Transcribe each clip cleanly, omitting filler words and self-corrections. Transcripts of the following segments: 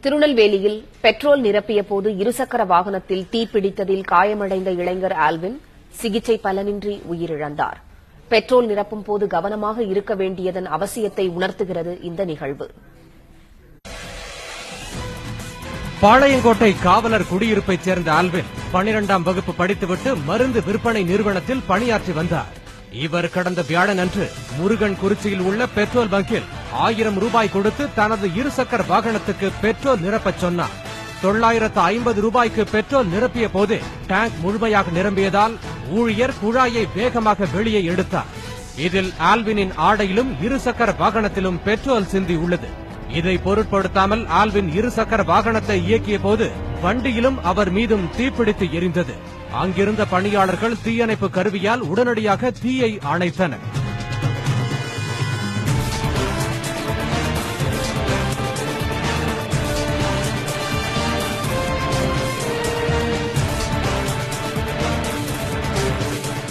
திருநெல்வேலியில் பெட்ரோல் நிரப்பிய போது இருசக்கர வாகனத்தில் தீப்பிடித்ததில் காயமடைந்த இளைஞர் ஆல்வின் சிகிச்சை பலனின்றி உயிரிழந்தார். பெட்ரோல் நிரப்பும் போது கவனமாக இருக்க வேண்டியதன் அவசியத்தை உணர்த்துகிறது இந்த நிகழ்வு. பாளையங்கோட்டை காவலர் குடியிருப்பைச் சேர்ந்த ஆல்வின் 12ஆம் வகுப்பு படித்துவிட்டு மருந்து விற்பனை நிறுவனத்தில் பணியாற்றி வந்தார். இவர் கடந்த வியாழனன்று முருகன் குறிச்சியில் உள்ள பெட்ரோல் பங்கில் 1000 ரூபாய் கொடுத்து தனது இருசக்கர வாகனத்துக்கு பெட்ரோல் நிரப்பச் சொன்னார். 950 ரூபாய்க்கு பெட்ரோல் நிரப்பிய போது டேங்க் முழுமையாக நிரம்பியதால் ஊழியர் குழாயை வேகமாக வெளியே எடுத்தார். இதில் ஆல்வினின் ஆடையிலும் இருசக்கர வாகனத்திலும் பெட்ரோல் சிந்தி உள்ளது. இதை பொருட்படுத்தாமல் ஆல்வின் இருசக்கர வாகனத்தை இயக்கிய போது வண்டியிலும் அவர் மீதும் தீப்பிடித்து எரிந்தது. அங்கிருந்த பணியாளர்கள் தீயணைப்பு கருவியால் உடனடியாக தீயை அணைத்தனர்.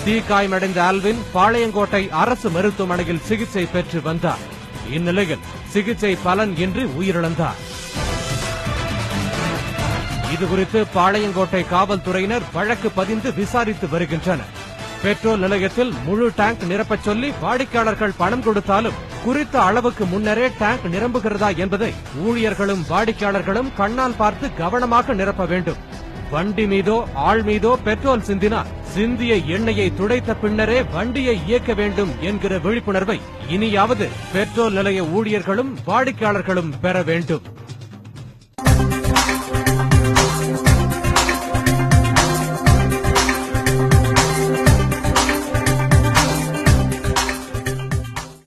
தீக்காயமடைந்த ஆல்வின் பாளையங்கோட்டை அரசு மருத்துவமனையில் சிகிச்சை பெற்று வந்தார். இந்நிலையில் சிகிச்சை பலன் இன்றி உயிரிழந்தார். இதுகுறித்து பாளையங்கோட்டை காவல்துறையினர் வழக்கு பதிந்து விசாரித்து வருகின்றனர். பெட்ரோல் நிலையத்தில் முழு டேங்க் நிரப்பச் சொல்லி வாடிக்கையாளர்கள் பணம் கொடுத்தாலும் குறித்த அளவுக்கு முன்னரே டேங்க் நிரம்புகிறதா என்பதை ஊழியர்களும் வாடிக்கையாளர்களும் கண்ணால் பார்த்து கவனமாக நிரப்ப வேண்டும். வண்டி மீதோ ஆள் மீதோ பெட்ரோல் சிந்தினால் சிந்திய எண்ணெயை துடைத்த பின்னரே வண்டியை இயக்க வேண்டும் என்கிற விழிப்புணர்வை இனியாவது பெட்ரோல் நிலைய ஊழியர்களும் வாடிக்கையாளர்களும் பெற வேண்டும்.